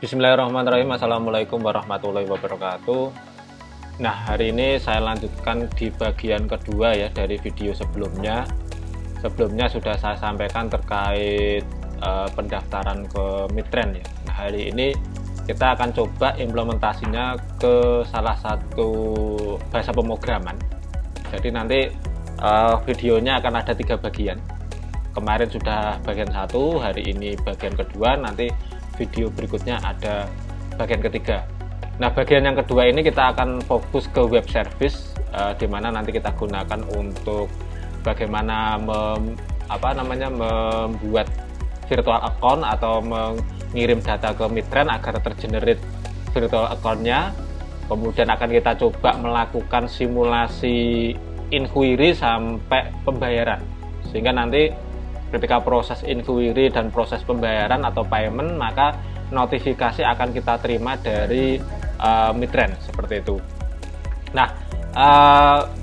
Bismillahirrahmanirrahim. Assalamualaikum warahmatullahi wabarakatuh. Nah, hari ini saya lanjutkan di bagian kedua ya dari video sebelumnya. Sebelumnya sudah saya sampaikan terkait pendaftaran ke Mitren ya. Nah, hari ini kita akan coba implementasinya ke salah satu bahasa pemrograman. Jadi nanti videonya akan ada 3 bagian. Kemarin sudah bagian 1, hari ini bagian kedua, nanti video berikutnya ada bagian ketiga. Nah, bagian yang kedua ini kita akan fokus ke web service, di mana nanti kita gunakan untuk bagaimana membuat virtual account atau mengirim data ke Mitren agar tergenerate virtual account-nya. Kemudian akan kita coba melakukan simulasi inquiry sampai pembayaran, sehingga nanti ketika proses inquiry dan proses pembayaran atau payment, maka notifikasi akan kita terima dari Mitren seperti itu. Nah,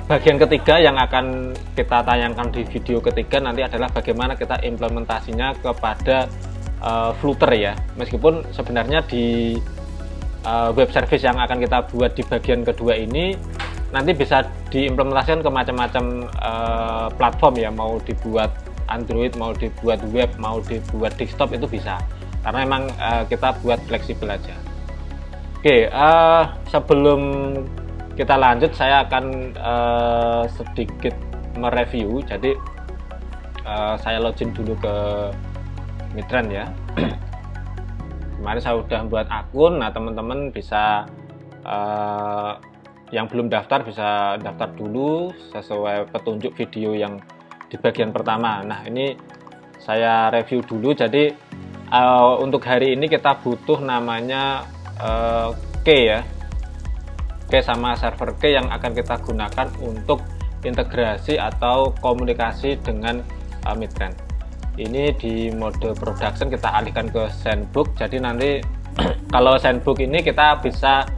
bagian ketiga yang akan kita tayangkan di video ketiga nanti adalah bagaimana kita implementasinya kepada Flutter ya. Meskipun sebenarnya di web service yang akan kita buat di bagian kedua ini nanti bisa diimplementasikan ke macam-macam platform ya, mau dibuat Android, mau dibuat web, mau dibuat desktop, itu bisa, karena memang kita buat fleksibel aja. Oke, sebelum kita lanjut saya akan sedikit mereview. Jadi saya login dulu ke Mitren ya. Kemarin saya udah buat akun. Nah, teman-teman bisa yang belum daftar bisa daftar dulu sesuai petunjuk video yang di bagian pertama. Nah, ini saya review dulu. Jadi untuk hari ini kita butuh namanya key ya, key sama server key yang akan kita gunakan untuk integrasi atau komunikasi dengan Mitren. Ini di mode production kita alihkan ke Sandbox. Jadi nanti kalau Sandbox ini kita bisa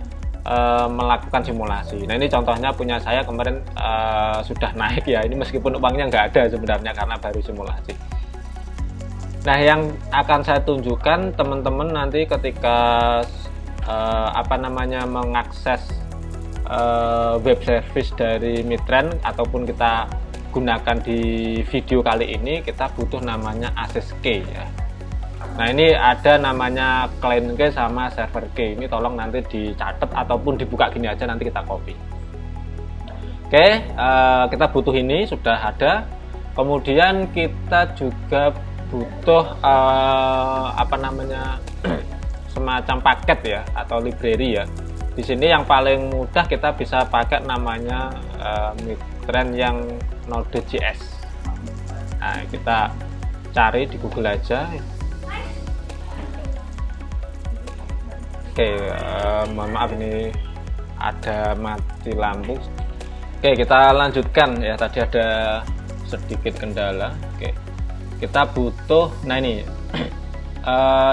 melakukan simulasi. Nah, ini contohnya punya saya kemarin sudah naik ya. Ini meskipun uangnya nggak ada sebenarnya karena baru simulasi. Nah, yang akan saya tunjukkan teman-teman nanti ketika mengakses web service dari Mitren ataupun kita gunakan di video kali ini, kita butuh namanya access key ya. Nah, ini ada namanya client key sama server key. Ini tolong nanti dicatat ataupun dibuka gini aja, nanti kita copy. Oke, kita butuh ini sudah ada. Kemudian kita juga butuh semacam paket ya atau library ya. Di sini yang paling mudah kita bisa pakai namanya Mitren yang Node.js. Nah, kita cari di Google aja. Oke, mohon maaf ini ada mati lampu. Oke, kita lanjutkan ya, tadi ada sedikit kendala. Oke, kita butuh, nah ini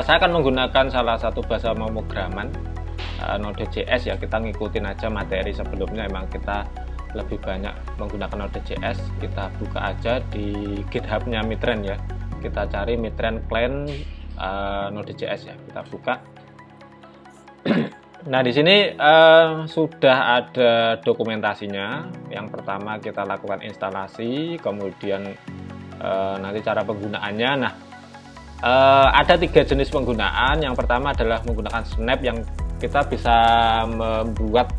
saya akan menggunakan salah satu bahasa pemrograman Node.js ya. Kita ngikutin aja materi sebelumnya, emang kita lebih banyak menggunakan Node.js. Kita buka aja di GitHub-nya Mitren ya. Kita cari Mitren client Node.js ya. Kita buka. Nah, di sini sudah ada dokumentasinya. Yang pertama kita lakukan instalasi, kemudian nanti cara penggunaannya. Nah, ada 3 jenis penggunaan. Yang pertama adalah menggunakan Snap, yang kita bisa membuat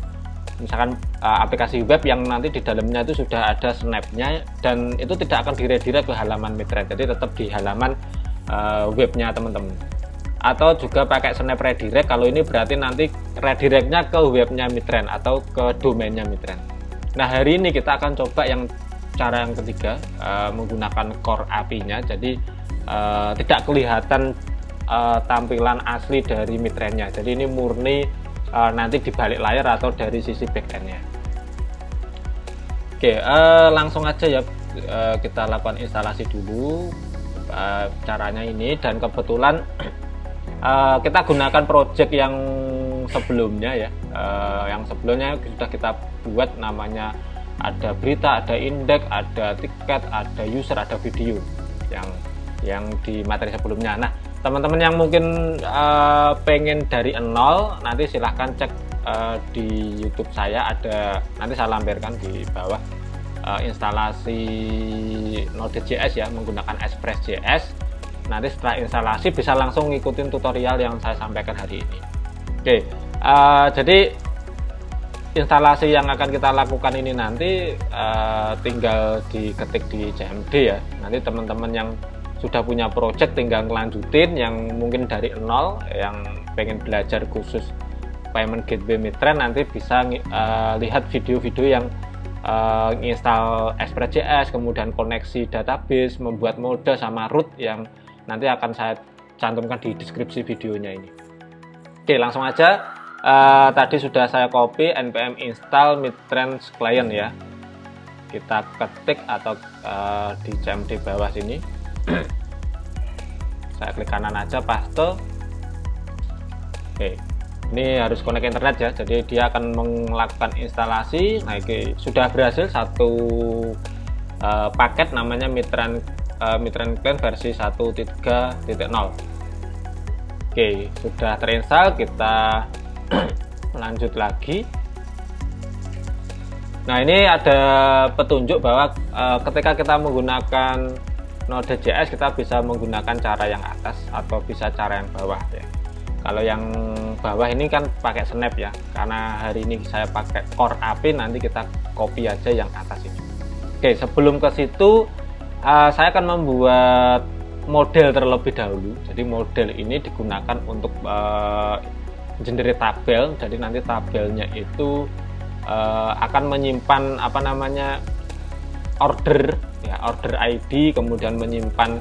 misalkan aplikasi web yang nanti di dalamnya itu sudah ada Snap-nya, dan itu tidak akan diredirect ke halaman Mitren, jadi tetap di halaman webnya teman-teman. Atau juga pakai Snap Redirect. Kalau ini berarti nanti redirectnya ke webnya Mitren atau ke domainnya Mitren. Nah, hari ini kita akan coba cara yang ketiga, menggunakan Core API-nya. Jadi tidak kelihatan tampilan asli dari Mitrennya. Jadi ini murni nanti di balik layar atau dari sisi backend-nya. Oke, langsung aja ya, kita lakukan instalasi dulu. Caranya ini, dan kebetulan kita gunakan project yang sebelumnya ya. Yang sebelumnya sudah kita buat, namanya ada berita, ada indeks, ada tiket, ada user, ada video yang di materi sebelumnya. Nah, Teman-teman yang mungkin pengen dari nol, nanti silahkan cek di YouTube saya, ada, nanti saya lampirkan di bawah, instalasi Node.js ya menggunakan Express.js. Nanti setelah instalasi bisa langsung ngikutin tutorial yang saya sampaikan hari ini. Oke, jadi instalasi yang akan kita lakukan ini nanti tinggal diketik di CMD ya. Nanti teman-teman yang sudah punya project tinggal ngelanjutin, yang mungkin dari nol, yang pengen belajar khusus Payment Gateway Midtrend, nanti bisa lihat video-video yang install Express.js, kemudian koneksi database, membuat mode sama root, yang nanti akan saya cantumkan di deskripsi videonya ini. Oke, langsung aja. Tadi sudah saya copy npm install Midtrend client ya. Kita ketik atau di CMD bawah sini. Saya klik kanan aja, paste. Oke, ini harus connect internet ya, jadi dia akan melakukan instalasi. Nah, oke, sudah berhasil satu paket namanya Midtrend Client versi 1.3.0. Oke, sudah terinstall, kita lanjut lagi. Nah, ini ada petunjuk bahwa ketika kita menggunakan Node.js, kita bisa menggunakan cara yang atas atau bisa cara yang bawah ya. Kalau yang bawah ini kan pakai snap ya, karena hari ini saya pakai core API, nanti kita copy aja yang atas ini. Oke, sebelum ke situ saya akan membuat model terlebih dahulu. Jadi model ini digunakan untuk generate tabel. Jadi nanti tabelnya itu akan menyimpan apa namanya order ya, order ID, kemudian menyimpan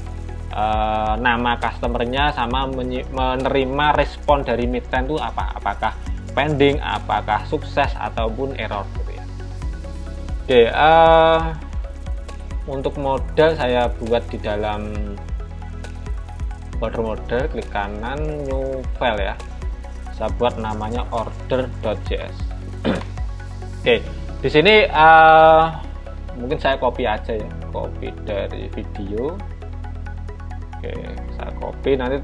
nama customernya, sama menerima respon dari Midtrend itu apa, apakah pending, apakah sukses ataupun error gitu ya. Oke, untuk model saya buat di dalam folder model, klik kanan, new file ya. Saya buat namanya order.js. Oke, di sini mungkin saya copy aja ya, copy dari video. Oke, saya copy, nanti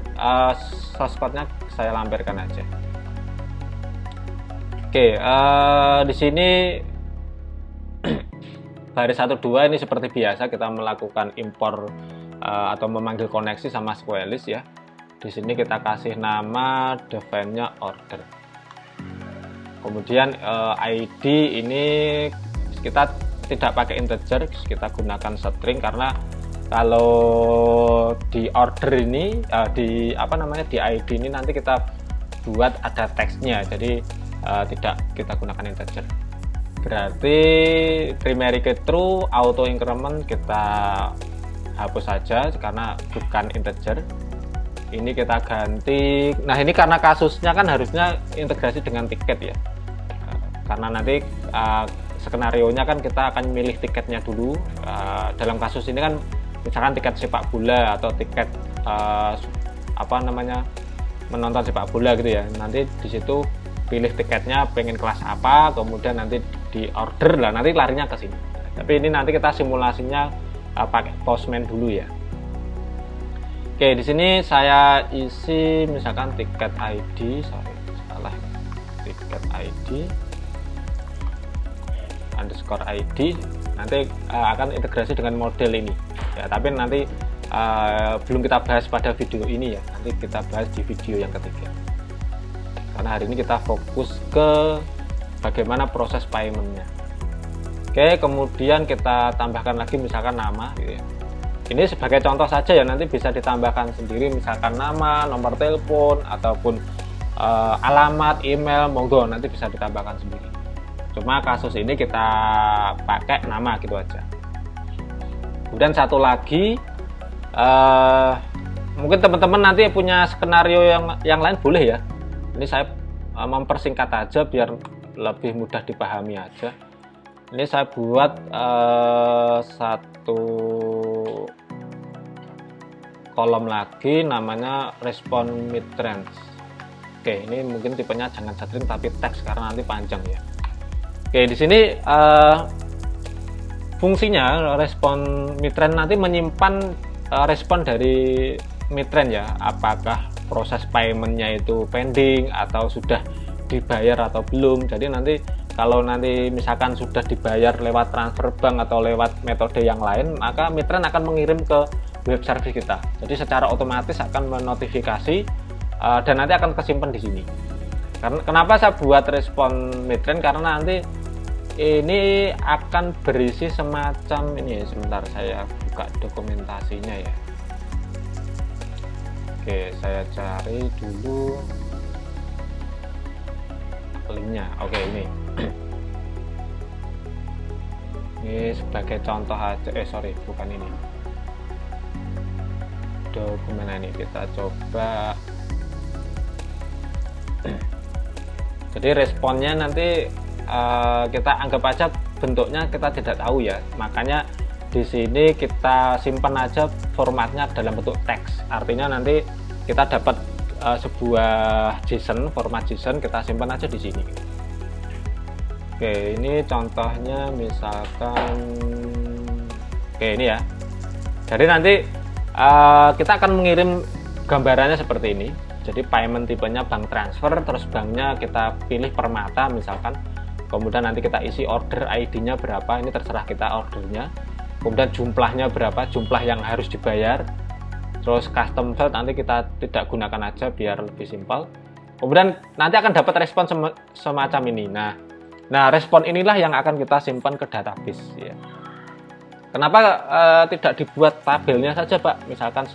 source code-nya saya lampirkan aja. Oke, di sini baris 1 2 ini seperti biasa kita melakukan impor atau memanggil koneksi sama SQList ya. Di sini kita kasih nama define-nya order. Kemudian ID ini kita tidak pakai integer, kita gunakan string, karena kalau di order ini di apa namanya di ID ini nanti kita buat ada teksnya, jadi tidak kita gunakan integer. Berarti primary key true, auto increment kita hapus saja karena bukan integer. Ini kita ganti. Nah, ini karena kasusnya kan harusnya integrasi dengan tiket ya, karena nanti skenario-nya kan kita akan milih tiketnya dulu. Dalam kasus ini kan misalkan tiket sepak bola atau tiket apa namanya menonton sepak bola gitu ya, nanti di situ pilih tiketnya pengen kelas apa, kemudian nanti di order lah, nanti larinya ke sini. Tapi ini nanti kita simulasinya pakai Postman dulu ya. Oke, di sini saya isi misalkan tiket ID, salah, tiket ID underscore ID, nanti akan integrasi dengan model ini ya, tapi nanti belum kita bahas pada video ini ya, nanti kita bahas di video yang ketiga, karena hari ini kita fokus ke bagaimana proses paymentnya. Oke, kemudian kita tambahkan lagi misalkan nama gitu ya. Ini sebagai contoh saja ya, nanti bisa ditambahkan sendiri misalkan nama, nomor telepon, ataupun alamat, email, monggo nanti bisa ditambahkan sendiri. Cuma kasus ini kita pakai nama gitu aja. Kemudian satu lagi, mungkin teman-teman nanti punya skenario yang lain boleh ya. Ini saya mempersingkat aja biar lebih mudah dipahami aja. Ini saya buat satu kolom lagi namanya respon Midtrend. Oke, ini mungkin tipenya jangan string tapi teks karena nanti panjang ya. Oke, di sini fungsinya respon Midtrend nanti menyimpan respon dari Mitren ya, apakah proses paymentnya itu pending atau sudah dibayar atau belum. Jadi nanti kalau nanti misalkan sudah dibayar lewat transfer bank atau lewat metode yang lain, maka Mitren akan mengirim ke web service kita. Jadi secara otomatis akan menotifikasi dan nanti akan kesimpan di sini. Karena kenapa saya buat respon Mitren, karena nanti ini akan berisi semacam ini. Sebentar saya buka dokumentasinya ya. Oke, saya cari dulu linknya. Oke, ini. Ini sebagai contoh aja. Sorry, bukan ini. Dokumen ini kita coba. Jadi responnya nanti kita anggap aja bentuknya kita tidak tahu ya. Makanya di sini kita simpan aja formatnya dalam bentuk teks. Artinya nanti kita dapat sebuah JSON, format JSON, kita simpan aja di sini. Oke, ini contohnya misalkan ini ya. Jadi nanti kita akan mengirim gambarannya seperti ini. Jadi payment tipenya bank transfer, terus banknya kita pilih Permata misalkan. Kemudian nanti kita isi order ID-nya berapa, ini terserah kita ordernya. Kemudian jumlahnya berapa, jumlah yang harus dibayar. Terus custom field nanti kita tidak gunakan aja biar lebih simpel. Kemudian nanti akan dapat respon semacam ini. Nah, respon inilah yang akan kita simpan ke database ya. Kenapa tidak dibuat tabelnya saja, Pak? Misalkan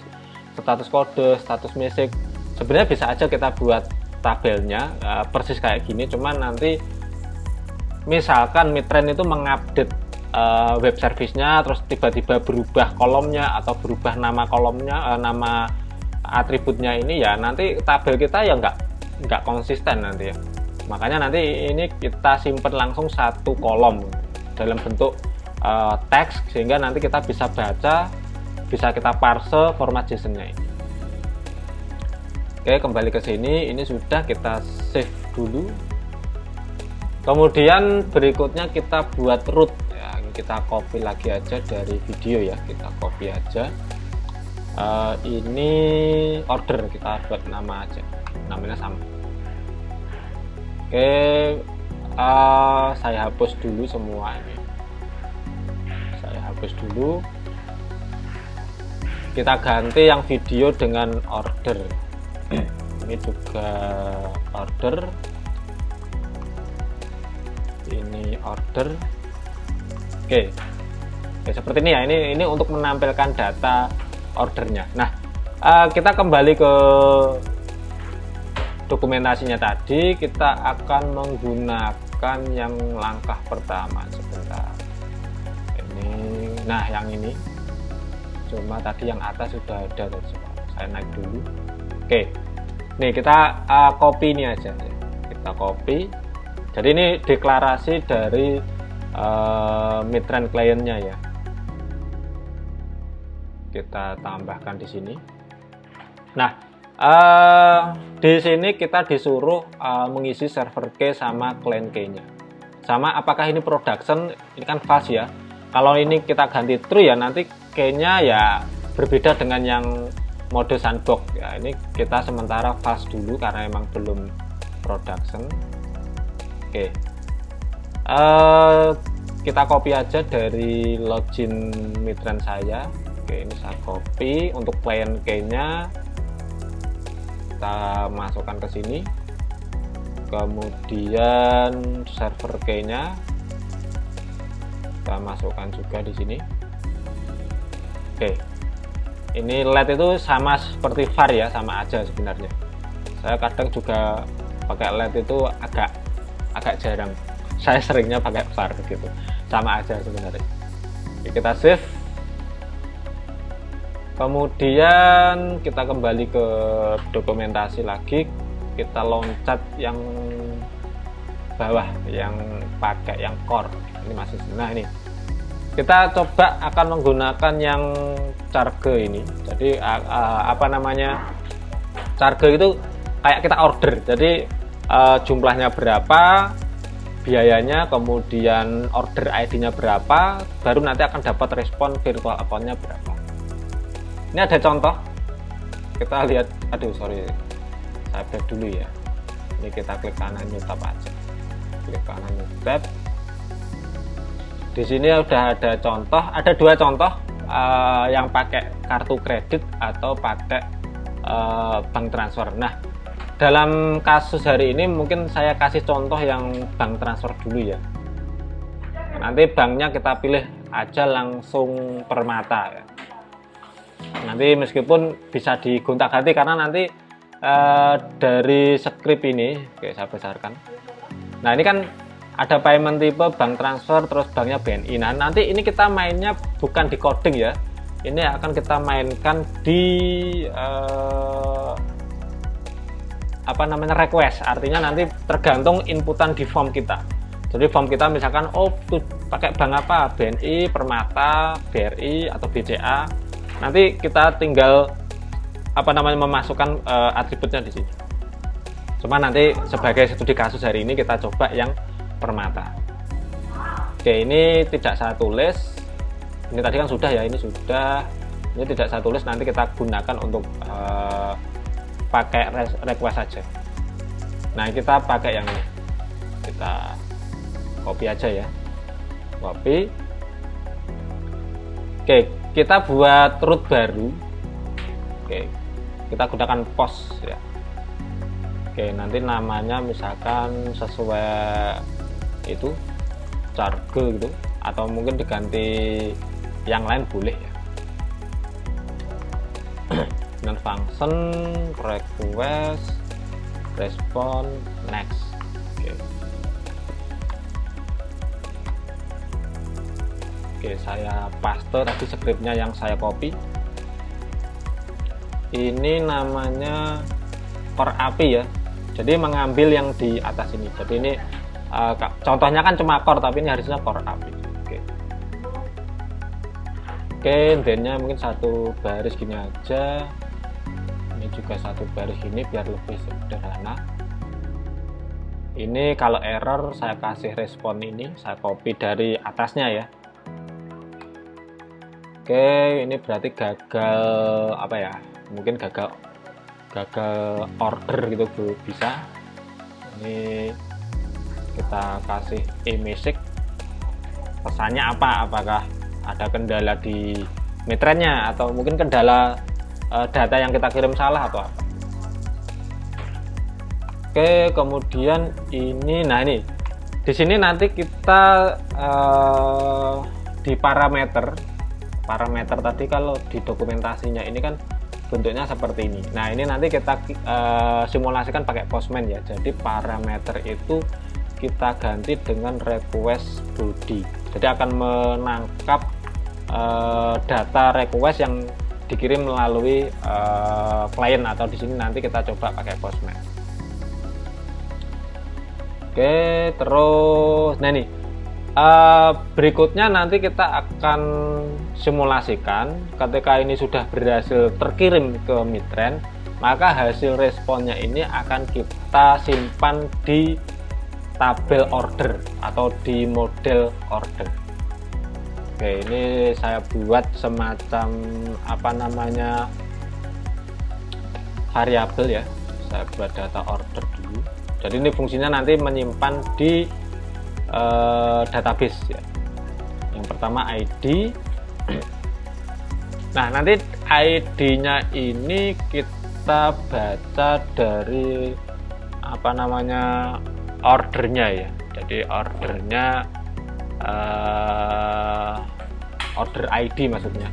status kode, status message. Sebenarnya bisa aja kita buat tabelnya persis kayak gini, cuman nanti misalkan Mitren itu mengupdate web service-nya, terus tiba-tiba berubah kolomnya atau berubah nama kolomnya, nama atributnya ini ya, nanti tabel kita ya nggak konsisten nanti ya. Makanya nanti ini kita simpan langsung satu kolom dalam bentuk teks, sehingga nanti kita bisa baca, bisa kita parse format JSON-nya ini. Oke, kembali ke sini, ini sudah kita save dulu. Kemudian berikutnya kita buat root ya, kita copy lagi aja dari video ya, kita copy aja. Ini order, kita buat nama aja, namanya sama. Oke, saya hapus dulu semua ini. Saya hapus dulu. Kita ganti yang video dengan order. Ini juga order. Ini order. Oke, seperti ini ya. Ini untuk menampilkan data ordernya. Nah, kita kembali ke dokumentasinya tadi. Kita akan menggunakan yang langkah pertama. Sebentar. Nah, yang ini. Cuma tadi yang atas sudah ada. Saya naik dulu. Oke, nih kita copy ini aja. Kita copy. Jadi ini deklarasi dari Mitren kliennya ya. Kita tambahkan di sini. Nah, di sini kita disuruh mengisi server key sama client key-nya. Sama apakah ini production, ini kan fast ya. Kalau ini kita ganti true ya, nanti key-nya ya berbeda dengan yang mode sandbox ya. Ini kita sementara fast dulu karena emang belum production. Oke, kita copy aja dari login Mitren saya. Oke, ini saya copy. Untuk client key-nya kita masukkan ke sini. Kemudian server key-nya kita masukkan juga di sini. Oke, ini LED itu sama seperti var ya, sama aja sebenarnya. Saya kadang juga pakai LED itu agak jarang. Saya seringnya pakai var gitu, sama aja sebenarnya. Oke, kita save. Kemudian kita kembali ke dokumentasi lagi. Kita loncat yang bawah, yang pakai yang core. Ini masih, nah ini kita coba akan menggunakan yang charge ini. Jadi apa namanya, charge itu kayak kita order. Jadi jumlahnya berapa, biayanya, kemudian order ID-nya berapa, baru nanti akan dapat respon virtual account-nya berapa. Ini ada contoh. kita lihat, aduh sorry, saya back dulu ya. Ini kita klik kanan new tab aja, klik kanan new tab. Di sini udah ada contoh, ada 2 contoh yang pakai kartu kredit atau pakai bank transfer. Nah, dalam kasus hari ini mungkin saya kasih contoh yang bank transfer dulu ya. Nanti banknya kita pilih aja langsung Permata ya. Nanti meskipun bisa digonta-ganti karena nanti dari script ini, oke saya besarkan. Nah ini kan ada payment tipe bank transfer, terus banknya BNI. Nah nanti ini kita mainnya bukan di coding ya, ini akan kita mainkan di request. Artinya nanti tergantung inputan di form kita. Jadi form kita misalkan pakai bank apa, BNI, Permata, BRI atau BCA. Nanti kita tinggal memasukkan atributnya di sini. Cuma nanti sebagai studi kasus hari ini kita coba yang Permata. Oke, ini tidak saya tulis. Ini tadi kan sudah ya, ini sudah. Ini tidak saya tulis, nanti kita gunakan untuk pakai request saja. Nah, kita pakai yang ini. Kita copy aja ya. Copy. Oke, kita buat root baru. Oke, kita gunakan post ya. Oke, nanti namanya misalkan sesuai itu charge gitu, atau mungkin diganti yang lain boleh ya. Dan function request respond next. Oke, saya paste tadi scriptnya yang saya copy. Ini namanya core API ya, jadi mengambil yang di atas ini. Jadi ini contohnya kan cuma core, tapi ini harusnya core API. Oke, then-nya mungkin 1 baris gini aja. Ini juga 1 baris gini biar lebih sederhana. Ini kalau error saya kasih respon ini, saya copy dari atasnya ya. Oke, ini berarti gagal apa ya? Mungkin gagal order gitu bro, bisa. Ini kita kasih e-message. Pesannya apa? Apakah ada kendala di mitrennya atau mungkin kendala data yang kita kirim salah atau apa? Oke, kemudian ini, nah ini di sini nanti kita di parameter tadi kalau di dokumentasinya ini kan bentuknya seperti ini. Nah ini nanti kita simulasikan pakai Postman ya. Jadi parameter itu kita ganti dengan request body. Jadi akan menangkap data request yang dikirim melalui klien, atau di sini nanti kita coba pakai Postman. Oke, terus nah ini berikutnya nanti kita akan simulasikan ketika ini sudah berhasil terkirim ke Mitren, maka hasil responnya ini akan kita simpan di tabel order atau di model order. Oke, ini saya buat semacam variabel ya. Saya buat data order dulu. Jadi ini fungsinya nanti menyimpan di database ya. Yang pertama ID. Nah nanti ID-nya ini kita baca dari ordernya ya. Jadi ordernya order ID maksudnya.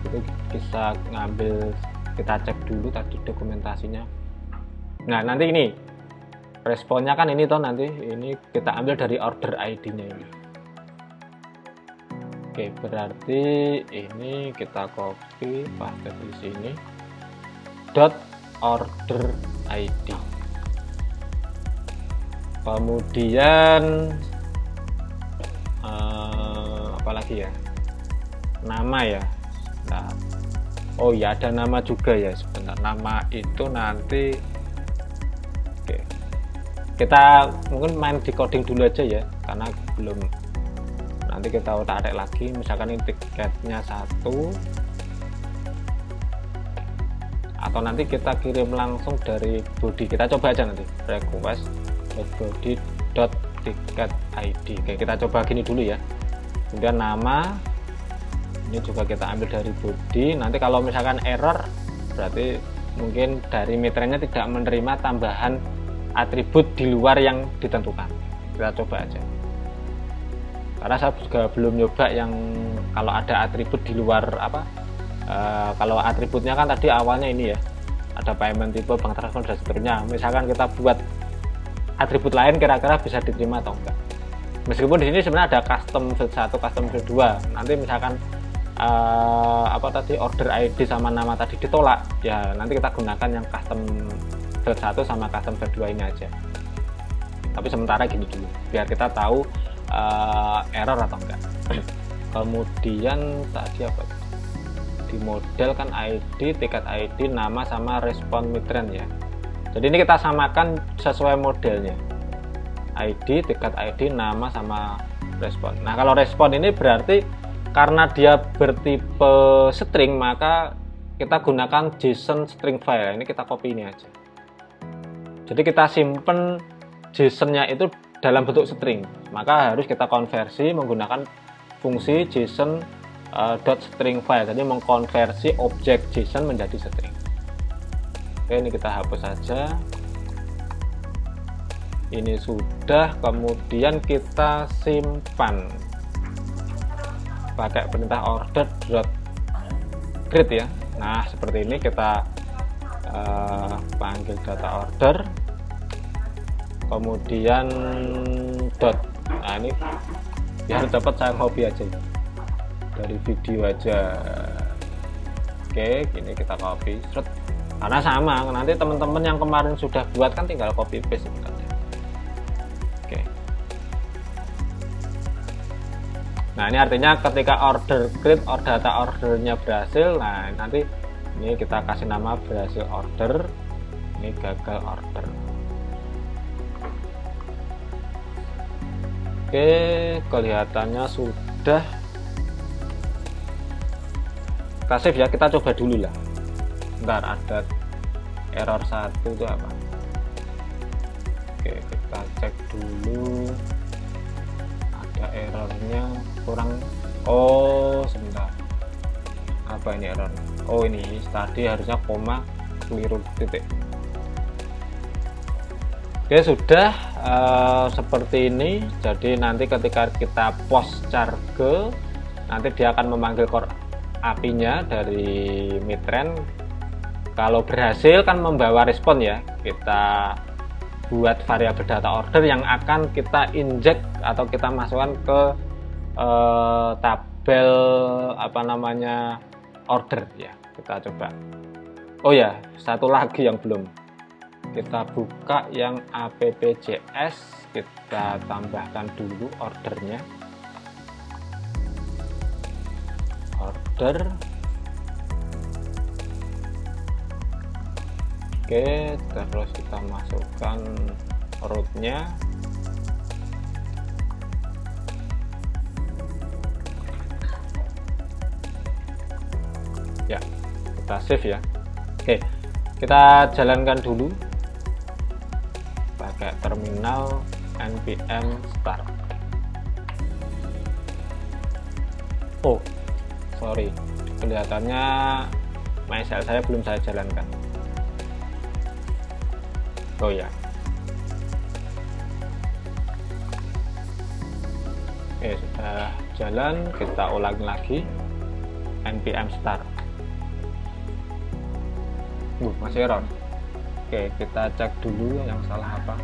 Itu bisa ngambil, kita cek dulu tadi dokumentasinya. Nah nanti ini responnya kan ini toh, nanti ini kita ambil dari order ID-nya ini. Oke, berarti ini kita copy paste di sini dot order ID. Kemudian apalagi ya, nama ya. Nah, oh ya ada nama juga ya, sebentar. Nama itu nanti kita mungkin main di coding dulu aja ya, karena belum. Nanti kita tarik lagi, misalkan ini tiketnya 1, atau nanti kita kirim langsung dari body. Kita coba aja nanti request.body.ticket.id. Oke, kita coba gini dulu ya. Kemudian nama ini juga kita ambil dari body. Nanti kalau misalkan error berarti mungkin dari Mitren-nya tidak menerima tambahan atribut di luar yang ditentukan. Kita coba aja, karena saya juga belum nyoba yang kalau ada atribut di luar apa. Kalau atributnya kan tadi awalnya ini ya, ada payment type, bank transfer dan seterusnya. Misalkan kita buat atribut lain, kira-kira bisa diterima atau enggak. Meskipun di sini sebenarnya ada custom field 1, custom field 2. Nanti misalkan apa tadi order ID sama nama tadi ditolak, ya nanti kita gunakan yang custom field 1 sama custom field 2 ini aja. Tapi sementara gini dulu, biar kita tahu error atau enggak. Kemudian tadi apa? Di model kan ID, tiket ID, nama sama respon Mitren ya. Jadi ini kita samakan sesuai modelnya. ID, tiket ID, nama sama respon. Nah, kalau respon ini berarti karena dia bertipe string, maka kita gunakan JSON string file. Ini kita copy ini aja. Jadi kita simpen JSON-nya itu dalam bentuk string. Maka harus kita konversi menggunakan fungsi JSON .string file. Jadi mengkonversi objek JSON menjadi string. Oke, ini kita hapus saja. Ini sudah, kemudian kita simpan pakai perintah order.create ya. Nah, seperti ini kita panggil data order, kemudian dot. Nah, ini biar dapat saya copy aja dari video aja. Oke, ini kita copy, karena sama, nanti teman-teman yang kemarin sudah buat kan tinggal copy paste ini kan. Oke. Nah, ini artinya ketika order create or data ordernya berhasil, nah nanti ini kita kasih nama berhasil order, ini gagal order. Oke, kelihatannya sudah. Kita save ya, kita coba dulu lah. Bentar, ada error 1 itu apa? Oke, kita cek dulu. Ada errornya kurang. Oh, sebentar. Apa ini error? Oh, ini tadi harusnya koma keliru titik. Oke, sudah seperti ini. Jadi nanti ketika kita post charge, nanti dia akan memanggil core API-nya dari Mitren. Kalau berhasil kan membawa respon ya. Kita buat variabel data order yang akan kita inject atau kita masukkan ke tabel apa namanya order ya. Kita coba. Oh ya, satu lagi yang belum. Kita buka yang app.js, kita tambahkan dulu ordernya. Order. Oke, terus kita masukkan root-nya. Ya, kita save ya. Oke, kita jalankan dulu pakai terminal npm start. Oh, sorry, kelihatannya MySQL saya belum saya jalankan. Oh ya. Oke, sudah jalan, kita ulangi lagi npm start. Masih error. Oke, kita cek dulu yang salah apa.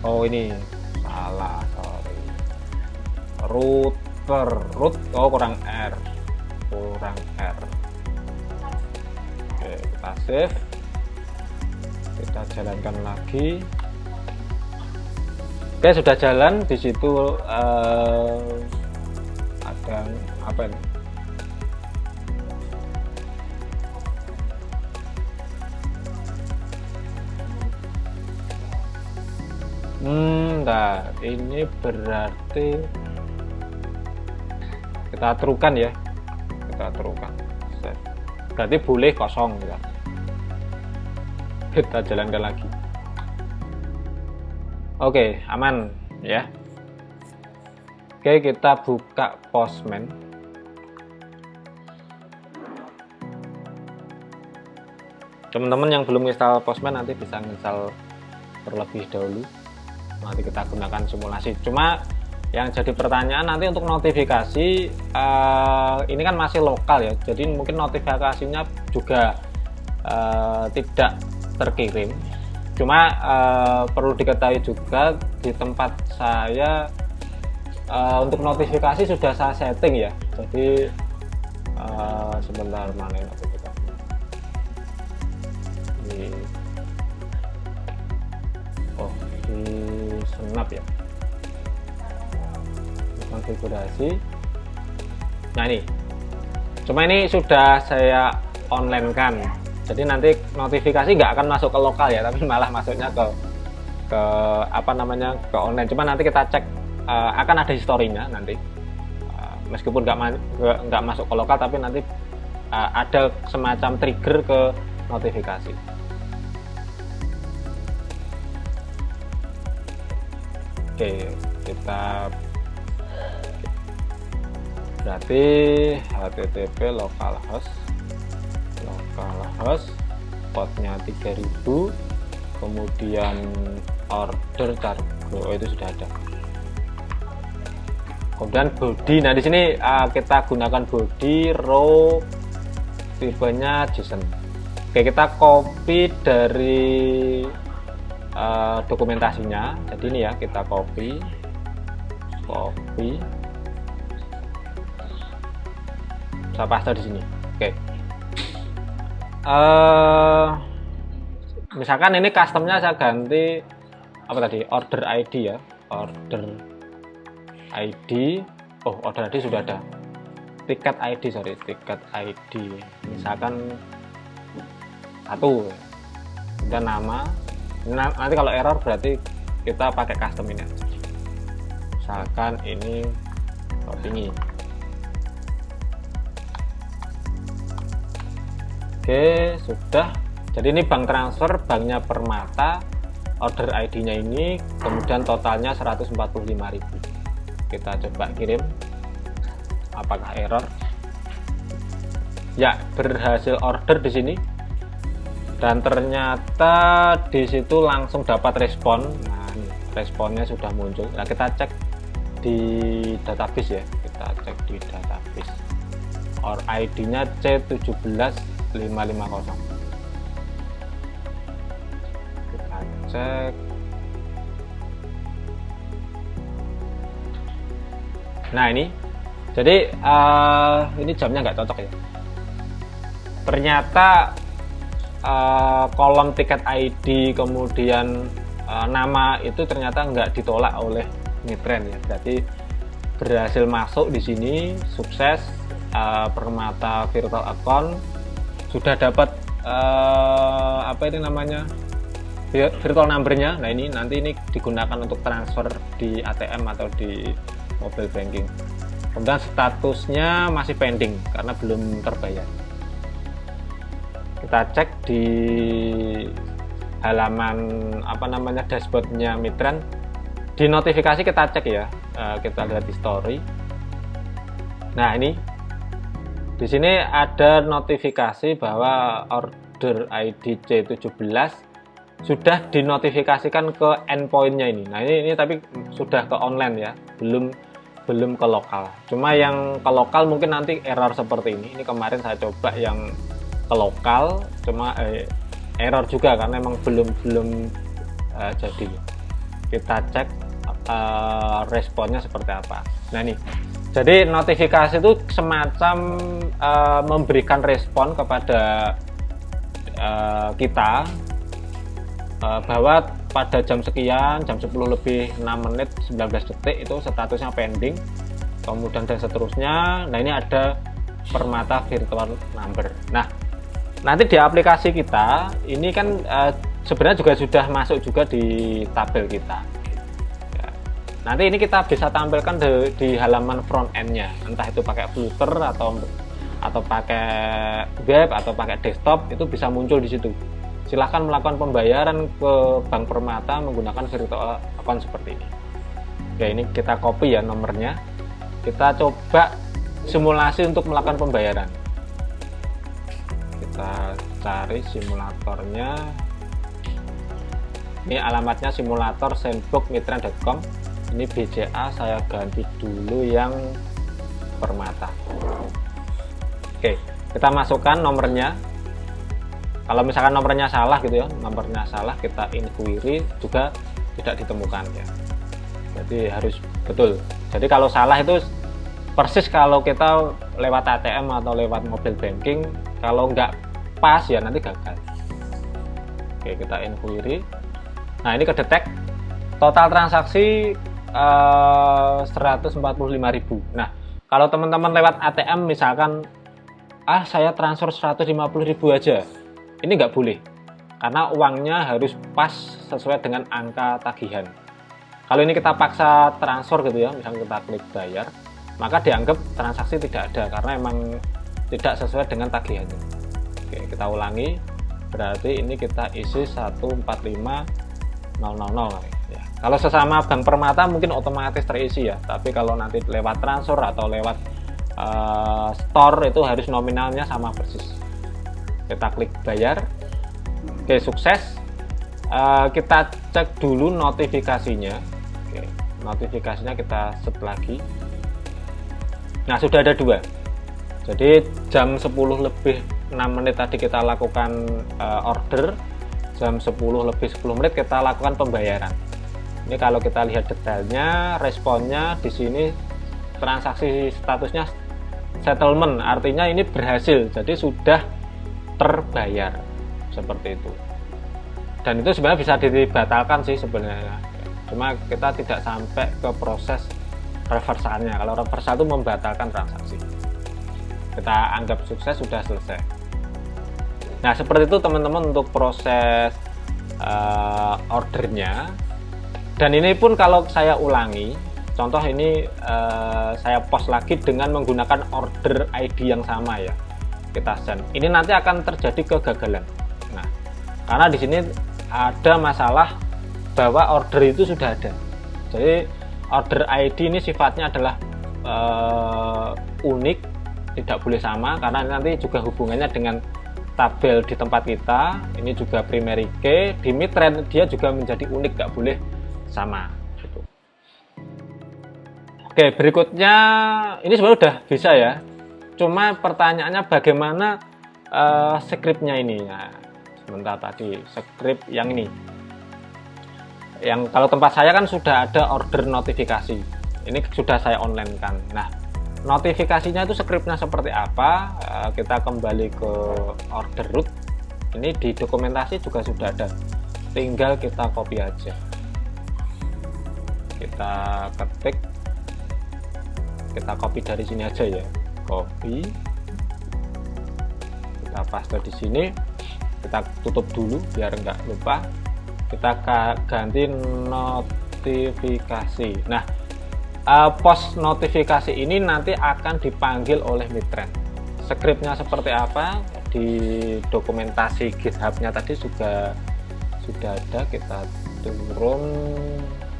Oh, ini salah, sorry. Root, oh kurang R. Oke, kita save. Kita jalankan lagi. Oke, sudah jalan. Di situ ada apa ini? Nah, ini berarti kita terukan ya. Kita terukan. Save. berarti boleh kosong ya. Kita jalankan lagi. Oke, aman ya. Oke, kita buka Postman. Teman-teman yang belum install Postman nanti bisa install terlebih dahulu. Nanti kita gunakan simulasi. Cuma yang jadi pertanyaan nanti untuk notifikasi, ini kan masih lokal ya, jadi mungkin notifikasinya juga tidak terkirim. Cuma perlu diketahui juga di tempat saya untuk notifikasi sudah saya setting ya, jadi sebentar, mana notifikasinya di, di Snap ya, konfigurasi. Nah ini, cuma ini sudah saya online kan, jadi nanti notifikasi nggak akan masuk ke lokal ya, tapi malah masuknya ke apa namanya, ke online. Cuma nanti kita cek, akan ada historinya nanti, meskipun nggak masuk ke lokal, tapi nanti ada semacam trigger ke notifikasi. Oke, kita berarti http localhost portnya 3000, kemudian order cargo itu sudah ada, kemudian body. Nah di sini kita gunakan body row, tipenya JSON. Oke, kita copy dari dokumentasinya. Jadi ini ya, kita copy saya paste di sini. Oke, misalkan ini customnya saya ganti apa tadi, order ID ya, order ID. Oh, order ID sudah ada, tiket ID misalkan 1, dan nama. Nanti kalau error berarti kita pakai custom ini aja. Misalkan ini ini. Oke, sudah. Jadi ini bank transfer, banknya Permata, order ID-nya ini, kemudian totalnya 145.000. Kita coba kirim. Apakah error? Ya, berhasil order di sini. Dan ternyata di situ langsung dapat respon. Nah, ini responnya sudah muncul. Nah, kita cek di database ya. Kita cek di database. Or ID-nya C17550. Kita cek. Nah, ini. Jadi ini jamnya nggak cocok ya. Ternyata kolom tiket ID kemudian nama itu ternyata nggak ditolak oleh Mitren ya, berarti berhasil masuk di sini, sukses. Permata virtual account sudah dapat apa ini namanya, virtual numbernya. Nah ini nanti ini digunakan untuk transfer di ATM atau di mobile banking. Kemudian statusnya masih pending karena belum terbayar. Kita cek di halaman apa namanya, dashboardnya Mitren. Di notifikasi kita cek ya, kita lihat history. Nah ini di sini ada notifikasi bahwa order ID C17 sudah dinotifikasikan ke endpointnya ini. Nah ini tapi sudah ke online ya, belum ke lokal. Cuma yang ke lokal mungkin nanti error seperti ini. Ini kemarin saya coba yang ke lokal, cuma error juga karena memang belum jadi. Kita cek responnya seperti apa. Nah nih, jadi notifikasi itu semacam memberikan respon kepada kita bahwa pada jam sekian, jam 10 lebih 6 menit 19 detik itu statusnya pending, kemudian dan seterusnya. Nah ini ada Permata virtual number. Nah nanti di aplikasi kita ini kan sebenarnya juga sudah masuk juga di tabel kita ya. Nanti ini kita bisa tampilkan di halaman front end-nya, entah itu pakai footer atau atau pakai web atau pakai desktop, itu bisa muncul di situ. Silahkan melakukan pembayaran ke Bank Permata menggunakan virtual account seperti ini. Oke, ini kita copy ya nomornya. Kita coba simulasi untuk melakukan pembayaran. Kita cari simulatornya. Ini alamatnya simulator sandbox.mitren.com. Ini BCA, saya ganti dulu yang Permata. Oke, kita masukkan nomornya. Kalau misalkan nomornya salah gitu ya, nomornya salah, kita inquiry juga tidak ditemukan ya. Jadi harus betul. Jadi kalau salah itu persis kalau kita lewat ATM atau lewat mobile banking, kalau nggak pas ya nanti gagal. Oke, kita inquiry. Nah, ini kedetek total transaksi 145.000. Nah, kalau teman-teman lewat ATM misalkan saya transfer 150.000 aja, ini nggak boleh karena uangnya harus pas sesuai dengan angka tagihan. Kalau ini kita paksa transfer gitu ya, misalnya kita klik bayar, maka dianggap transaksi tidak ada karena emang tidak sesuai dengan tagihannya. Oke, kita ulangi, berarti ini kita isi 145.000 ya. Kalau sesama Bank Permata mungkin otomatis terisi ya, tapi kalau nanti lewat transfer atau lewat store itu harus nominalnya sama persis. Kita klik bayar. Oke, sukses. Kita cek dulu notifikasinya. Oke, notifikasinya kita set lagi. Nah, sudah ada 2. Jadi jam 10:06 tadi kita lakukan order, jam 10:10 kita lakukan pembayaran. Ini kalau kita lihat detailnya, responnya di sini transaksi statusnya settlement, artinya ini berhasil, jadi sudah terbayar seperti itu. Dan itu sebenarnya bisa dibatalkan sih sebenarnya, cuma kita tidak sampai ke proses reversalnya. Kalau reversal itu membatalkan transaksi. Kita anggap sukses, sudah selesai. Nah, seperti itu teman-teman untuk proses ordernya. Dan ini pun kalau saya ulangi, contoh ini saya post lagi dengan menggunakan order ID yang sama ya, kita send. Ini nanti akan terjadi kegagalan. Nah, karena di sini ada masalah bahwa order itu sudah ada. Jadi order ID ini sifatnya adalah unik, tidak boleh sama karena nanti juga hubungannya dengan tabel di tempat kita. Ini juga primary key, di Mitren dia juga menjadi unik, nggak boleh sama gitu. Oke, berikutnya ini sebenarnya udah bisa ya, cuma pertanyaannya bagaimana scriptnya ini. Nah, sebentar, tadi script yang ini, yang kalau tempat saya kan sudah ada order notifikasi, ini sudah saya online kan. Nah, notifikasinya itu scriptnya seperti apa, kita kembali ke order root. Ini di dokumentasi juga sudah ada, tinggal kita copy aja. Kita ketik, kita copy dari sini aja ya, copy, kita paste di sini, kita tutup dulu biar nggak lupa. Kita ganti notifikasi. Nah, post notifikasi ini nanti akan dipanggil oleh Mitren. Scriptnya seperti apa di dokumentasi GitHub-nya tadi sudah ada. Kita turun,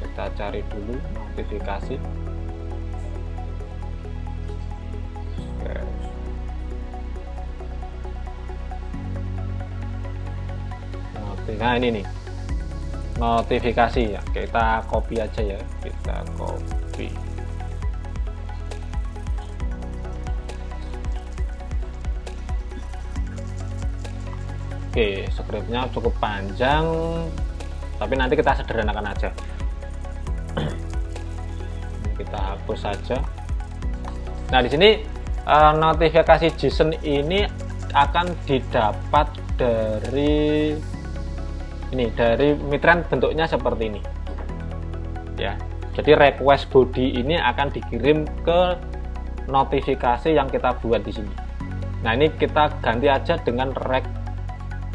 kita cari dulu notifikasi. Nah, ini nih notifikasi ya, kita copy aja ya, kita copy. Oke, scriptnya cukup panjang, tapi nanti kita sederhanakan aja. Kita hapus saja. Nah, di sini notifikasi JSON ini akan didapat dari Mitren, bentuknya seperti ini ya. Jadi request body ini akan dikirim ke notifikasi yang kita buat di sini. Nah, ini kita ganti aja dengan rec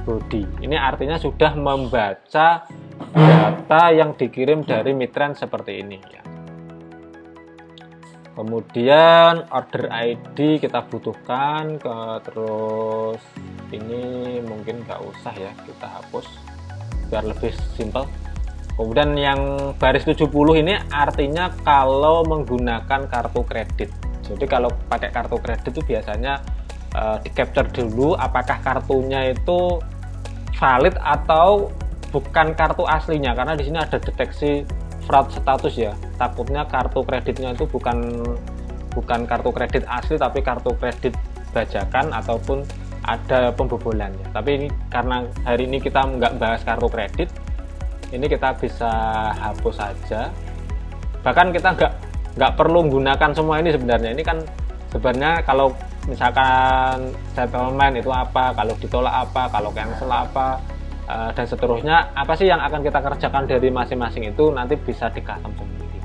body. Ini artinya sudah membaca data yang dikirim dari Mitren seperti ini ya. Kemudian order ID kita butuhkan, terus ini mungkin nggak usah ya, kita hapus biar lebih simple. Kemudian yang baris 70 ini artinya kalau menggunakan kartu kredit. Jadi kalau pakai kartu kredit itu biasanya di capture dulu apakah kartunya itu valid atau bukan kartu aslinya, karena di sini ada deteksi fraud status ya. Takutnya kartu kreditnya itu bukan kartu kredit asli tapi kartu kredit bajakan ataupun ada pembobolannya. Tapi ini karena hari ini kita nggak bahas kartu kredit, ini kita bisa hapus saja. Bahkan kita nggak perlu menggunakan semua ini sebenarnya. Ini kan sebenarnya kalau misalkan settlement itu apa, kalau ditolak apa, kalau cancel apa, dan seterusnya apa sih yang akan kita kerjakan dari masing-masing itu nanti bisa di-custom sendiri.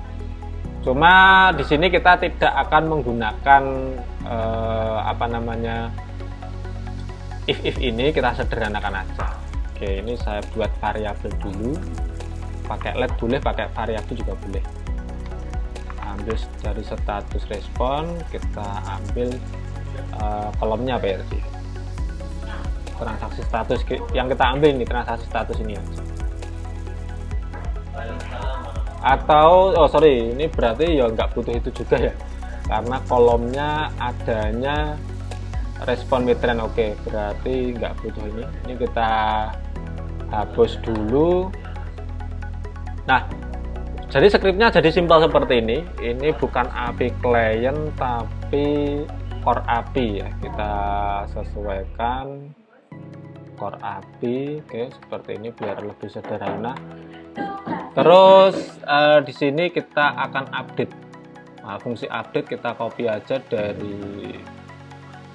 Cuma di sini kita tidak akan menggunakan if ini, kita sederhanakan aja. Oke, ini saya buat variabel dulu. Pakai let boleh, pakai variabel juga boleh. Ambil dari status respon, kita ambil kolomnya apa ya tadi? Transaksi status yang kita ambil ini, transaksi status ini aja. Atau ini berarti ya nggak butuh itu juga ya, karena kolomnya adanya respon midrange. Oke, berarti nggak butuh ini. Ini kita hapus dulu. Nah, jadi scriptnya jadi simpel seperti ini. Ini bukan API client tapi core API ya. Kita sesuaikan core API. Oke, seperti ini biar lebih sederhana. Terus di sini kita akan update. Nah, fungsi update kita copy aja dari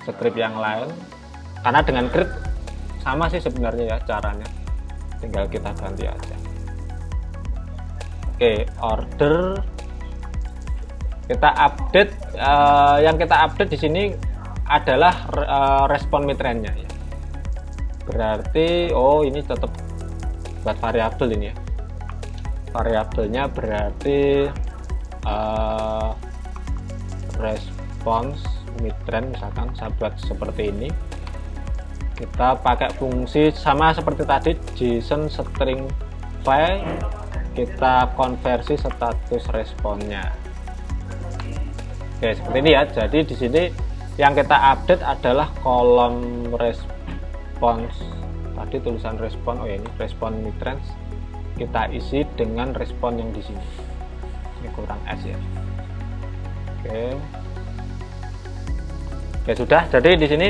script yang lain. Karena dengan grid sama sih sebenarnya ya caranya. Tinggal kita ganti aja. Oke, order kita update. Yang kita update di sini adalah respon midrange-nya ya. Berarti ini tetap buat variabel ini ya. Variabelnya berarti response midrange, misalkan saya buat seperti ini. Kita pakai fungsi sama seperti tadi, JSON string file, kita konversi status responnya. Oke, seperti ini ya. Jadi di sini yang kita update adalah kolom response. Tadi tulisan respon, ini respon midrange. Kita isi dengan respon yang di sini. Ini kurang S ya. Oke, sudah. Jadi di sini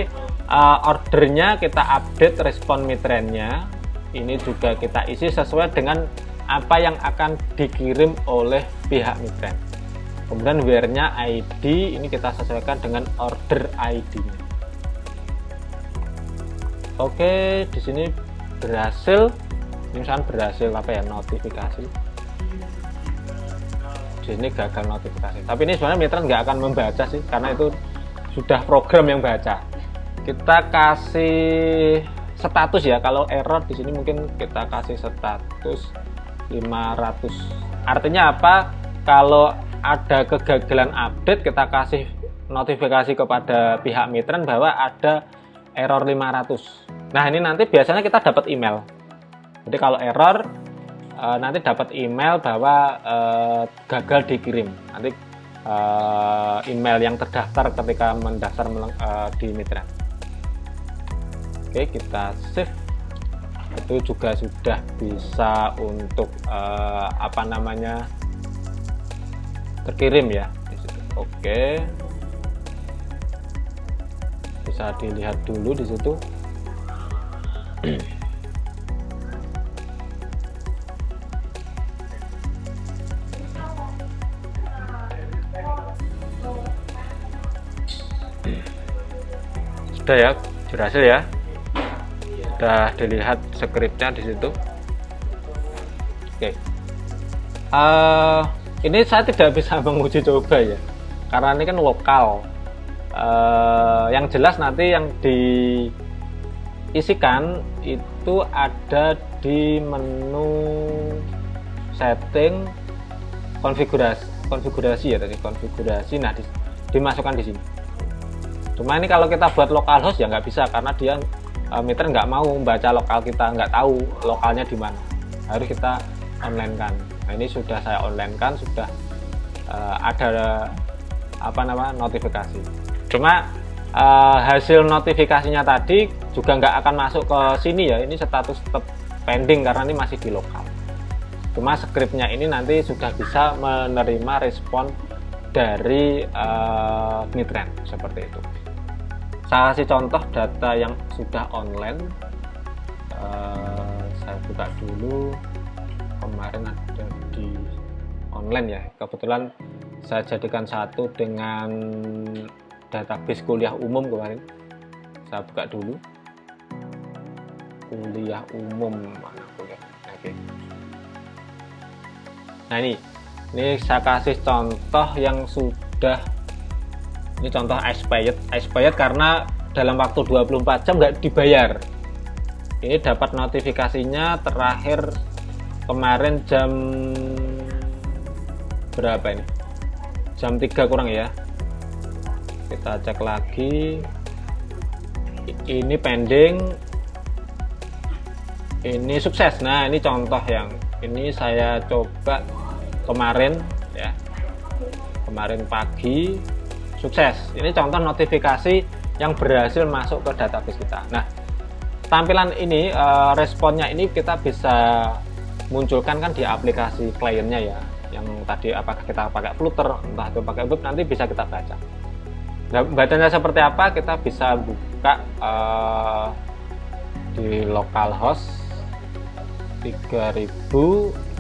ordernya kita update respon midrange-nya. Ini juga kita isi sesuai dengan apa yang akan dikirim oleh pihak midrange. Kemudian where-nya ID, ini kita sesuaikan dengan order ID-nya. Oke, di sini berhasil. Misalkan berhasil notifikasi. Di sini gagal notifikasi. Tapi ini sebenarnya midrange nggak akan membaca sih, karena itu sudah program yang baca. Kita kasih status ya. Kalau error di sini mungkin kita kasih status 500. Artinya apa? Kalau ada kegagalan update, kita kasih notifikasi kepada pihak midrange bahwa ada error 500. Nah, ini nanti biasanya kita dapat email. Jadi kalau error nanti dapat email bahwa gagal dikirim. Nanti email yang terdaftar ketika mendaftar di midrange. Oke, kita save. Itu juga sudah bisa untuk terkirim ya di situ. Oke, bisa dilihat dulu di situ. Sudah ya, berhasil ya. Sudah dilihat scriptnya di situ. Oke. Ini saya tidak bisa menguji coba ya, karena ini kan lokal. Yang jelas nanti yang diisikan itu ada di menu setting, konfigurasi ya, tadi konfigurasi. Nah, dimasukkan di sini. Cuma ini kalau kita buat localhost ya nggak bisa, karena dia Mitren nggak mau membaca lokal kita, nggak tahu lokalnya di mana. Harus kita online kan. Nah, ini sudah saya online kan, sudah ada notifikasi. Cuma hasil notifikasinya tadi juga nggak akan masuk ke sini ya. Ini status tetap pending karena ini masih di lokal. Cuma scriptnya ini nanti sudah bisa menerima respon dari Mitren seperti itu. Saya kasih contoh data yang sudah online. Saya buka dulu, kemarin ada di online ya, kebetulan saya jadikan satu dengan database kuliah umum kemarin. Saya buka dulu kuliah umum, mana kuliah. Oke. Nah, ini saya kasih contoh yang sudah, ini contoh expired karena dalam waktu 24 jam nggak dibayar. Ini dapat notifikasinya terakhir kemarin jam berapa ini? Jam 3 kurang ya. Kita cek lagi. Ini pending. Ini sukses. Nah, ini contoh yang ini saya coba kemarin ya. Kemarin pagi sukses. Ini contoh notifikasi yang berhasil masuk ke database kita. Nah, tampilan ini responnya ini kita bisa munculkan kan di aplikasi kliennya ya. Yang tadi apakah kita pakai Flutter, entah itu pakai web, nanti bisa kita baca. Nah, bacanya seperti apa? Kita bisa buka di localhost 3000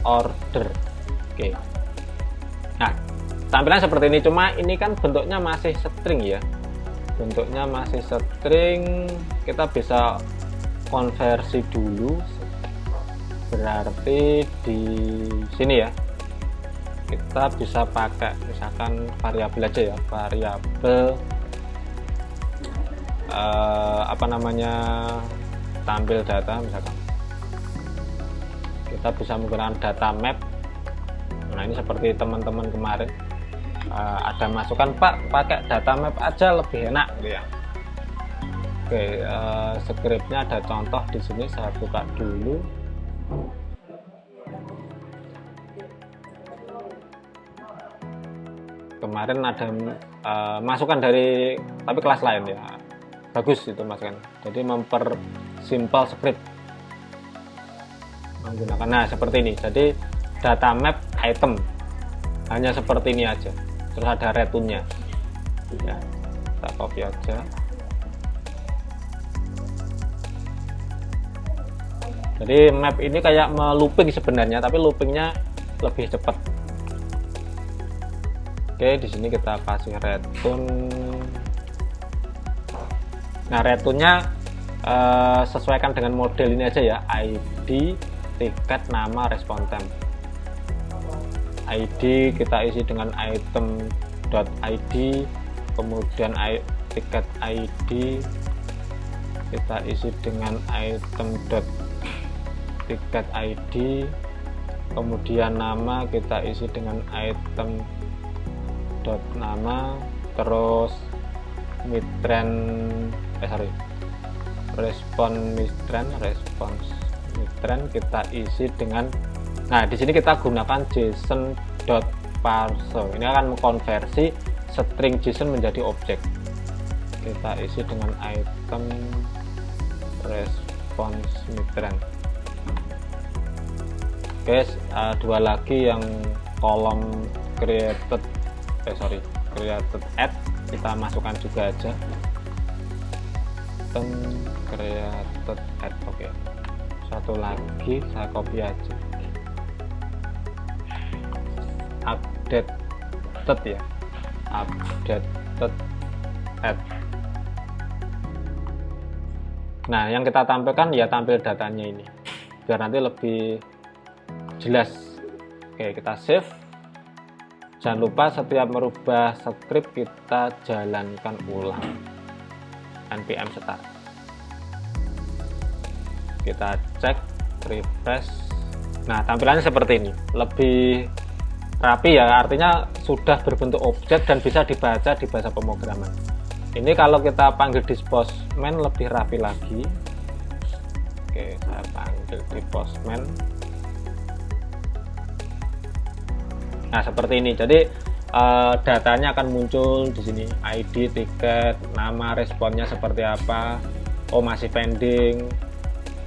order. Oke. Nah, tampilan seperti ini, cuma ini kan bentuknya masih string ya. Bentuknya masih string, kita bisa konversi dulu. Berarti di sini ya. Kita bisa pakai misalkan variabel aja ya, variabel tampil data misalkan. Kita bisa menggunakan data map. Nah, ini seperti teman-teman kemarin ada masukan, Pak pakai data map aja lebih enak gitu ya. Oke, scriptnya ada contoh di sini, saya buka dulu. Kemarin ada masukan dari tapi kelas lain ya, bagus itu masukan. Jadi mempersimpel script menggunakan, nah seperti ini. Jadi data map item hanya seperti ini aja, terus ada return-nya ya, kita copy aja. Jadi map ini kayak melooping sebenarnya, tapi loopingnya lebih cepat. Oke, di sini kita kasih return. Nah, returnnya sesuaikan dengan model ini aja ya, ID, tiket, nama, respon time. ID kita isi dengan item.id, kemudian tiket ID kita isi dengan item.ticket ID, kemudian nama kita isi dengan item.nama, terus response Mitren kita isi dengan, nah di sini kita gunakan JSON.parser. Ini akan mengkonversi string JSON menjadi objek. Kita isi dengan item response Mitren. Oke, dua lagi yang kolom created add kita masukkan juga aja. Created add. Oke. Satu lagi saya copy aja. Updated ya. Updated add. Nah, yang kita tampilkan ya tampil datanya ini. Biar nanti lebih jelas. Oke, kita save. Jangan lupa setiap merubah script kita jalankan ulang. npm start. Kita cek, refresh. Nah, tampilannya seperti ini. Lebih rapi ya, artinya sudah berbentuk objek dan bisa dibaca di bahasa pemrograman. Ini kalau kita panggil di Postman lebih rapi lagi. Oke, saya panggil di Postman. Nah, seperti ini. Jadi datanya akan muncul di sini, ID, tiket, nama, responnya seperti apa. Oh, masih pending.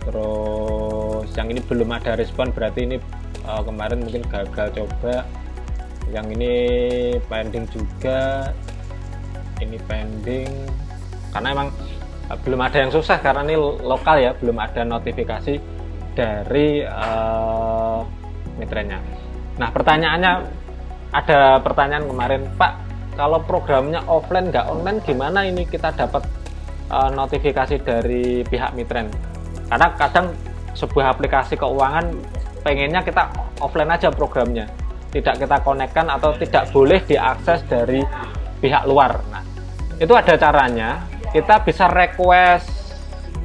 Terus yang ini belum ada respon, berarti ini kemarin mungkin gagal coba. Yang ini pending juga. Ini pending karena emang belum ada yang susah, karena ini lokal ya, belum ada notifikasi dari mitrennya. Nah, pertanyaannya, ada pertanyaan kemarin, Pak, kalau programnya offline nggak online gimana ini kita dapat notifikasi dari pihak mitren? Karena kadang sebuah aplikasi keuangan pengennya kita offline aja programnya, tidak kita konekkan atau tidak boleh diakses dari pihak luar. Nah, itu ada caranya. Kita bisa request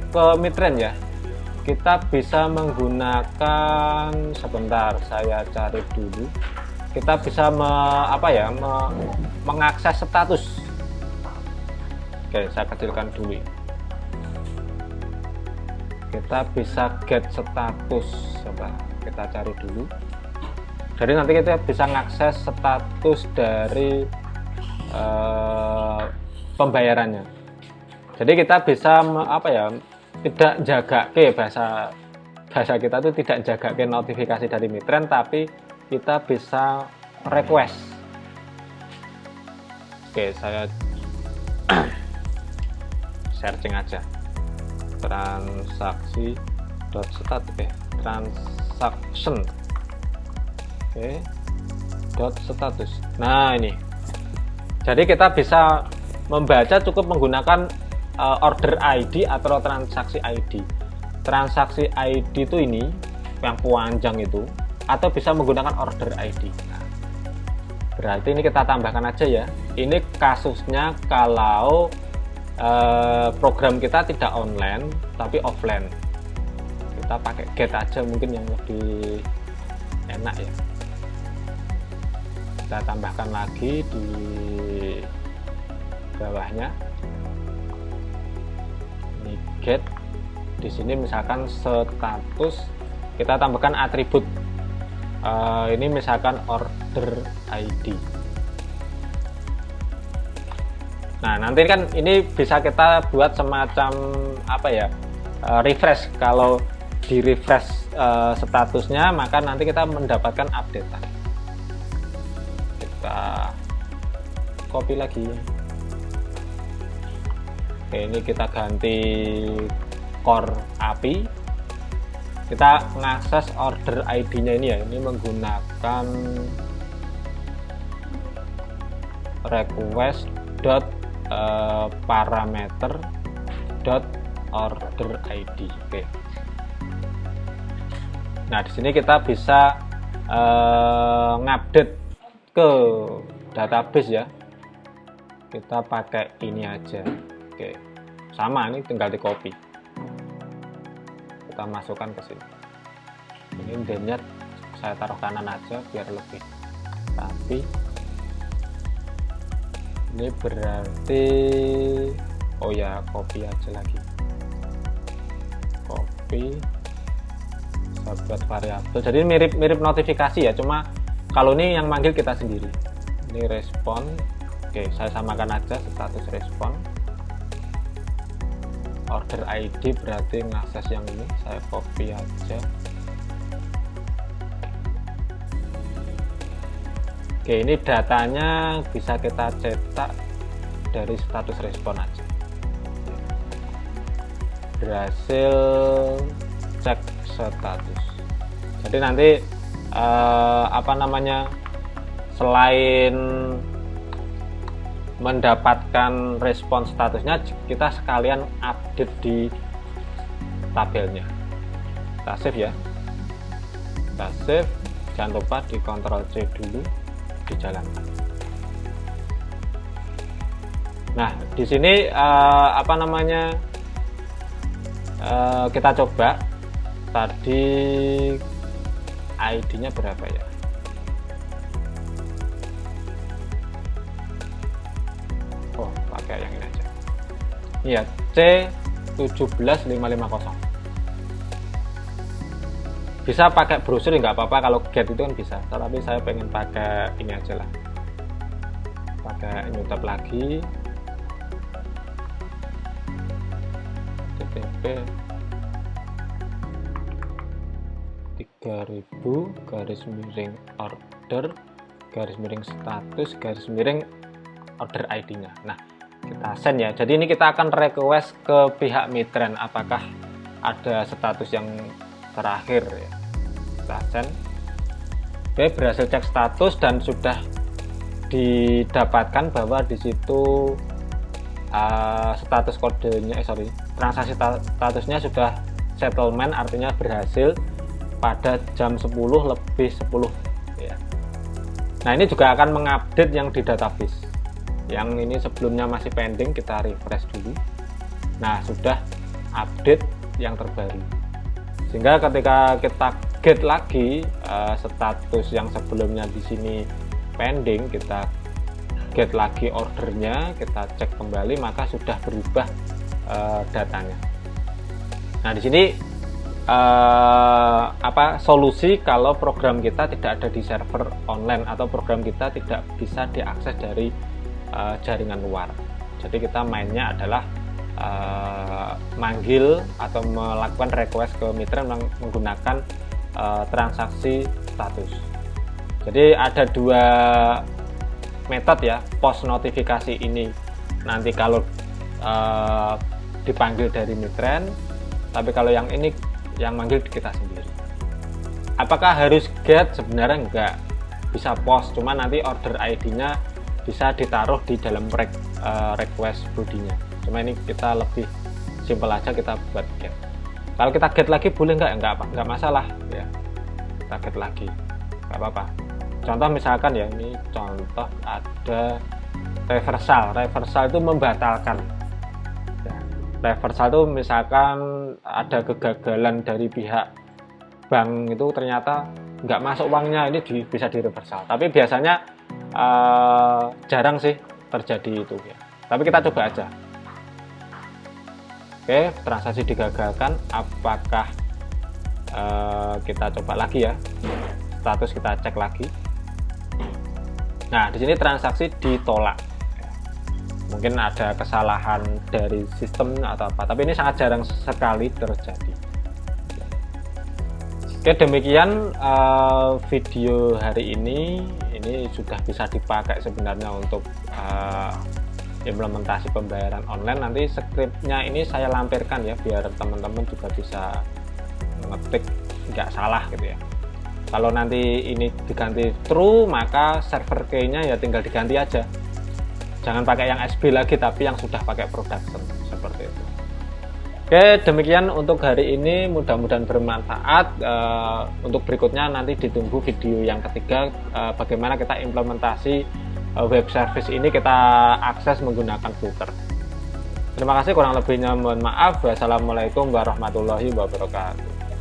ke mitren ya. Kita bisa menggunakan, sebentar saya cari dulu. Kita bisa mengakses status. Oke, saya kecilkan dulu. Kita bisa get status. Coba kita cari dulu. Jadi nanti kita bisa mengakses status dari pembayarannya. Jadi kita bisa tidak jaga ke bahasa kita itu tidak jaga ke notifikasi dari mitren, tapi kita bisa request. Oke, saya searching aja transaction. Oke, .status. Nah, ini. Jadi kita bisa membaca cukup menggunakan order ID atau transaksi ID. Transaksi ID itu ini yang panjang itu, atau bisa menggunakan order ID. Nah, berarti ini kita tambahkan aja ya. Ini kasusnya kalau program kita tidak online tapi offline. Kita pakai get aja mungkin yang lebih enak ya. Kita tambahkan lagi di bawahnya. Ini get. Di sini misalkan status, kita tambahkan atribut. Ini misalkan order ID. Nah, nanti kan ini bisa kita buat semacam refresh. Kalau di refresh statusnya, maka nanti kita mendapatkan updatean. Kita copy lagi. Oke, ini kita ganti core API. Kita mengakses order ID-nya ini ya. Ini menggunakan request parameter order ID. Oke. Nah, di sini kita bisa ngupdate ke database ya. Kita pakai ini aja. Oke. Sama, ini tinggal di copy. Kita masukkan ke sini. Ini D-nya saya taruh kanan aja biar lebih rapi. Ini berarti copy aja lagi. Copy. Saya buat variabel. Jadi mirip notifikasi ya, cuma kalau ini yang manggil kita sendiri. Ini respon. Oke, saya samakan aja status respon. Order ID berarti mengakses yang ini, saya copy aja. Oke, ini datanya bisa kita cetak dari status respon aja. Berhasil cek status. Jadi nanti selain mendapatkan respon statusnya, kita sekalian update di tabelnya. Kita save ya. Kita save, jangan lupa di Ctrl C dulu, dijalankan. Nah, di sini kita coba tadi ID-nya berapa ya? Iya, C17550. Bisa pakai brosur nggak apa-apa, kalau get itu kan bisa, tapi saya pengen pakai ini aja lah, pakai nyutap lagi TTP 3000 /order order ID-nya. Nah, kita send ya. Jadi ini kita akan request ke pihak Mitren apakah ada status yang terakhir ya. Kita send. Oke, berhasil cek status dan sudah didapatkan bahwa di situ status kodenya transaksi statusnya sudah settlement, artinya berhasil pada jam 10:10 ya. Nah, ini juga akan mengupdate yang di database. Yang ini sebelumnya masih pending, kita refresh dulu. Nah, sudah update yang terbaru. Sehingga ketika kita get lagi status yang sebelumnya di sini pending, kita get lagi ordernya, kita cek kembali, maka sudah berubah datanya. Nah, di sini solusi kalau program kita tidak ada di server online atau program kita tidak bisa diakses dari jaringan luar. Jadi kita mainnya adalah manggil atau melakukan request ke Mitren menggunakan transaksi status. Jadi ada dua metode ya, post notifikasi ini nanti kalau dipanggil dari Mitren, tapi kalau yang ini yang manggil kita sendiri. Apakah harus get? Sebenarnya enggak, bisa post, cuma nanti order ID-nya bisa ditaruh di dalam request body-nya. Cuma ini kita lebih simpel aja, kita buat get. Kalau kita get lagi boleh nggak masalah ya, kita get lagi nggak apa-apa. Contoh misalkan ya, ini contoh ada reversal itu membatalkan ya. Reversal itu misalkan ada kegagalan dari pihak bank, itu ternyata nggak masuk uangnya, ini bisa di reversal, tapi biasanya jarang sih terjadi itu ya, tapi kita coba aja. Oke, transaksi digagalkan. Apakah kita coba lagi ya, status kita cek lagi. Nah, di sini transaksi ditolak. Mungkin ada kesalahan dari sistem atau apa, tapi ini sangat jarang sekali terjadi. Oke, demikian video hari ini sudah bisa dipakai sebenarnya untuk implementasi pembayaran online. Nanti skripnya ini saya lampirkan ya, biar teman-teman juga bisa ngetik nggak salah gitu ya. Kalau nanti ini diganti true, maka server key-nya ya tinggal diganti aja. Jangan pakai yang SB lagi, tapi yang sudah pakai production seperti itu. Oke, demikian untuk hari ini, mudah-mudahan bermanfaat. Untuk berikutnya nanti ditunggu video yang ketiga, bagaimana kita implementasi web service ini kita akses menggunakan Flutter. Terima kasih, kurang lebihnya mohon maaf. Wassalamualaikum warahmatullahi wabarakatuh.